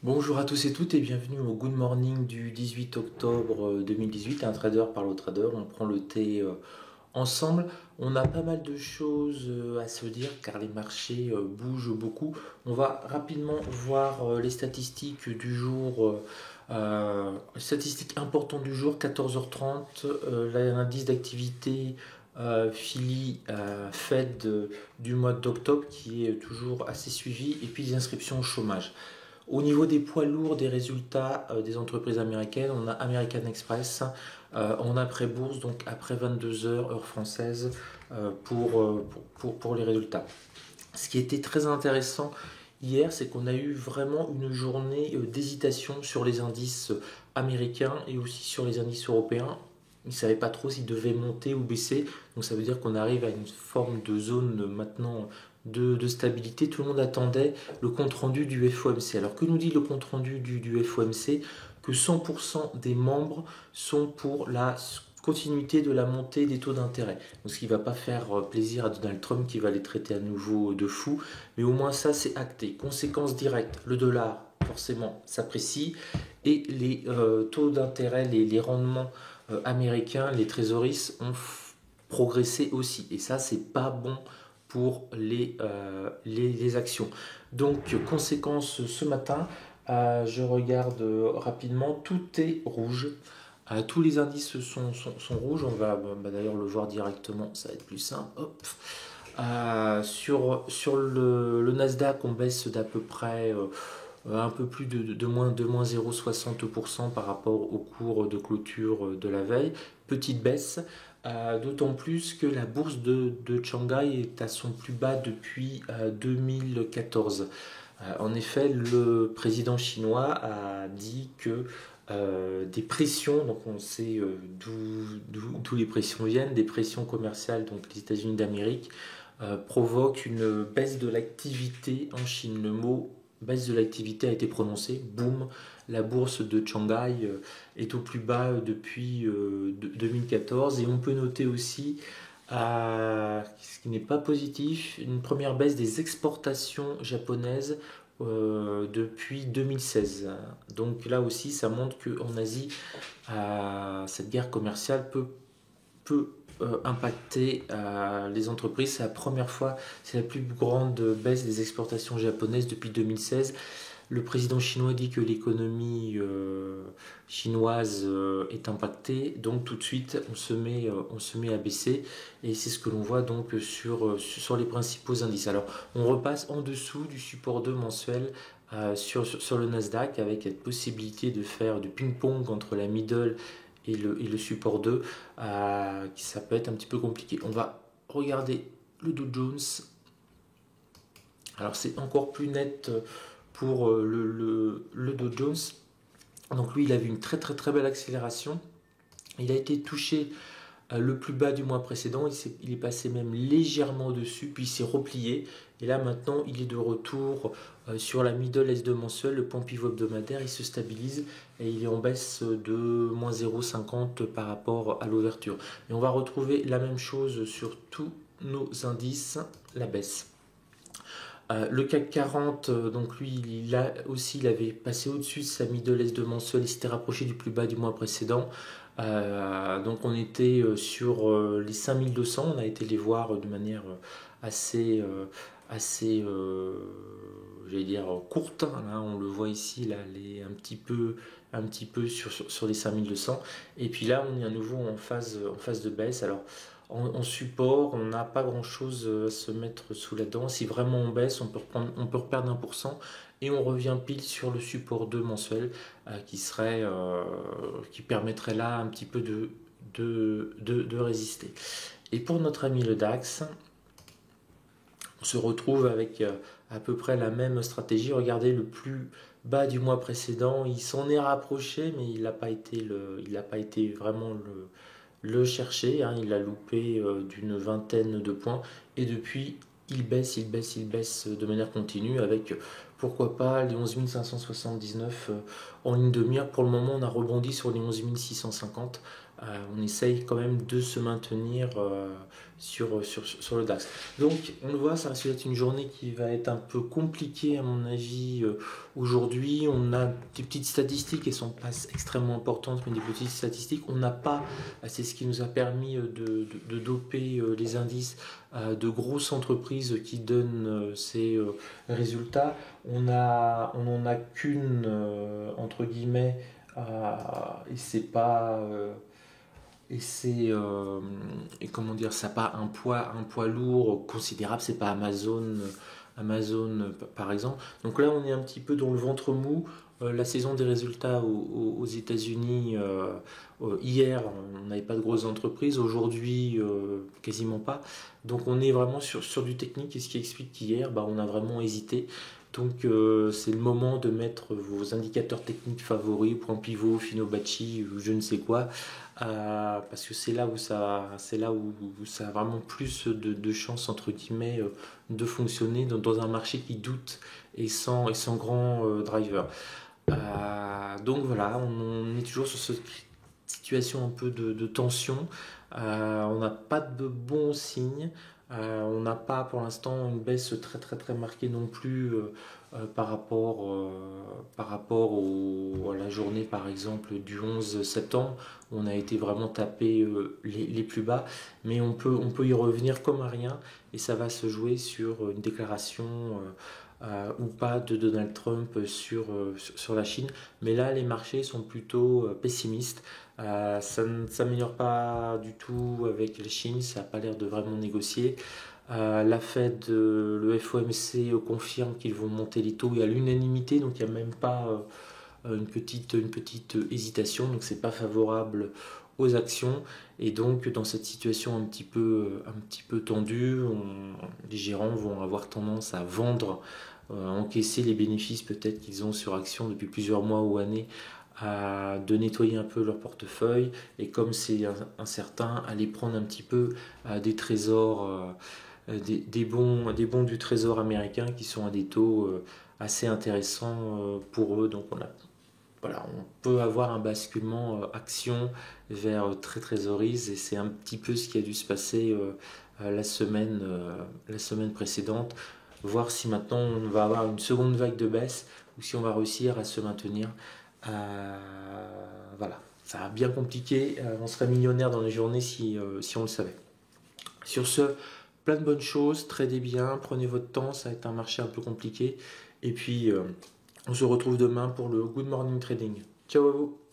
Bonjour à tous et toutes et bienvenue au Good Morning du 18 octobre 2018. Un trader parle au trader, on prend le thé ensemble. On a pas mal de choses à se dire car les marchés bougent beaucoup. On va rapidement voir les statistiques du jour. Statistiques importantes du jour, 14h30, l'indice d'activité Philly Fed du mois d'octobre qui est toujours assez suivi et puis les inscriptions au chômage. Au niveau des poids lourds des résultats des entreprises américaines, on a American Express en après-bourse, donc après 22 heures, heure française, pour les résultats. Ce qui était très intéressant hier, c'est qu'on a eu vraiment une journée d'hésitation sur les indices américains et aussi sur les indices européens. Ils ne savaient pas trop s'ils devaient monter ou baisser. Donc ça veut dire qu'on arrive à une forme de zone maintenant de stabilité. Tout le monde attendait le compte-rendu du FOMC. Alors que nous dit le compte-rendu du FOMC? Que 100% des membres sont pour la continuité de la montée des taux d'intérêt. Donc ce qui ne va pas faire plaisir à Donald Trump qui va les traiter à nouveau de fous. Mais au moins ça c'est acté. Conséquence directe, le dollar forcément s'apprécie et les taux d'intérêt, les rendements américains, les trésoreries ont progressé aussi. Et ça c'est pas bon pour les actions. Donc conséquence ce matin, je regarde rapidement, tout est rouge. Tous les indices sont rouges, on va d'ailleurs le voir directement, ça va être plus simple. Hop. Sur le Nasdaq, on baisse d'à peu près un peu plus de moins 0,60% par rapport au cours de clôture de la veille. Petite baisse, d'autant plus que la bourse de Shanghai est à son plus bas depuis 2014. En effet, le président chinois a dit que des pressions, donc on sait d'où les pressions viennent, des pressions commerciales, donc les États-Unis d'Amérique, provoquent une baisse de l'activité en Chine. Le mot baisse de l'activité a été prononcé, boum, la bourse de Shanghai est au plus bas depuis 2014 et on peut noter aussi ce qui n'est pas positif, une première baisse des exportations japonaises depuis 2016. Donc là aussi, ça montre qu'en Asie, cette guerre commerciale peut impacter les entreprises. C'est la première fois, c'est la plus grande baisse des exportations japonaises depuis 2016. Le président chinois dit que l'économie chinoise est impactée, donc tout de suite on se met à baisser et c'est ce que l'on voit donc sur les principaux indices. Alors on repasse en dessous du support 2 mensuel sur le Nasdaq avec cette possibilité de faire du ping-pong entre la middle et le support 2 qui ça peut être un petit peu compliqué. On va regarder le Dow Jones. Alors c'est encore plus net pour le Dow Jones. Donc lui, il a vu une très très très belle accélération. Il a été touché le plus bas du mois précédent. Il est passé même légèrement au-dessus, puis il s'est replié. Et là maintenant, il est de retour sur la middle S2 mensuelle, le point pivot hebdomadaire. Il se stabilise et il est en baisse de moins 0,50 par rapport à l'ouverture. Et on va retrouver la même chose sur tous nos indices, la baisse. Le CAC 40, donc lui, il avait passé au-dessus de sa middle S2 mensuelle, il s'était rapproché du plus bas du mois précédent. Donc on était sur les 5200, on a été les voir de manière assez j'allais dire courte. Là, on le voit ici, là, un petit peu sur les 5200. Et puis là, on est à nouveau en phase de baisse. Alors, en support, on n'a pas grand chose à se mettre sous la dent. Si vraiment on baisse, on peut reperdre 1% et on revient pile sur le support 2 mensuel qui permettrait là un petit peu de résister. Et pour notre ami le DAX, on se retrouve avec à peu près la même stratégie. Regardez le plus bas du mois précédent, il s'en est rapproché, mais il n'a pas été vraiment le chercher, hein. Il a loupé d'une vingtaine de points et depuis il baisse de manière continue avec pourquoi pas les 11 579 en ligne de mire. Pour le moment on a rebondi sur les 11 650, on essaye quand même de se maintenir sur le DAX. Donc on le voit, ça risque d'être une journée qui va être un peu compliquée à mon avis aujourd'hui. On a des petites statistiques, elles sont pas extrêmement importantes, mais des petites statistiques. On n'a pas, c'est ce qui nous a permis de doper les indices, de grosses entreprises qui donnent ces résultats. On n'en a qu'une, entre guillemets, et c'est pas et c'est et comment dire, ça n'a pas un poids lourd considérable. C'est pas Amazon par exemple. Donc là on est un petit peu dans le ventre mou. La saison des résultats aux États-Unis, hier on n'avait pas de grosses entreprises, aujourd'hui quasiment pas. Donc on est vraiment sur du technique, et ce qui explique qu'hier on a vraiment hésité. Donc c'est le moment de mettre vos indicateurs techniques favoris, point pivot, Fibonacci ou je ne sais quoi, parce que c'est là où ça a vraiment plus de chances entre guillemets de fonctionner dans un marché qui doute et sans grand driver. Donc voilà, on est toujours sur cette situation un peu de tension. On n'a pas de bons signes. On n'a pas pour l'instant une baisse très très très marquée non plus par rapport à la journée par exemple du 11 septembre où on a été vraiment tapé les plus bas, mais on peut y revenir comme à rien, et ça va se jouer sur une déclaration ou pas de Donald Trump sur la Chine. Mais là les marchés sont plutôt pessimistes. Ça ne s'améliore pas du tout avec la Chine, ça n'a pas l'air de vraiment négocier. La Fed, le FOMC confirme qu'ils vont monter les taux et à l'unanimité, donc il n'y a même pas une petite hésitation, donc c'est pas favorable aux actions. Et donc dans cette situation un petit peu tendue, les gérants vont avoir tendance à vendre, encaisser les bénéfices peut-être qu'ils ont sur actions depuis plusieurs mois ou années, de nettoyer un peu leur portefeuille, et comme c'est incertain, aller prendre un petit peu des trésors, des bons du trésor américain qui sont à des taux assez intéressants pour eux. Donc voilà, on peut avoir un basculement action vers très trésorise, et c'est un petit peu ce qui a dû se passer la semaine précédente. Voir si maintenant on va avoir une seconde vague de baisse ou si on va réussir à se maintenir. Voilà, ça va bien compliqué. On serait millionnaire dans les journées si on le savait. Sur ce, plein de bonnes choses, tradez bien, prenez votre temps, ça va être un marché un peu compliqué. Et puis, on se retrouve demain pour le Good Morning Trading. Ciao à vous!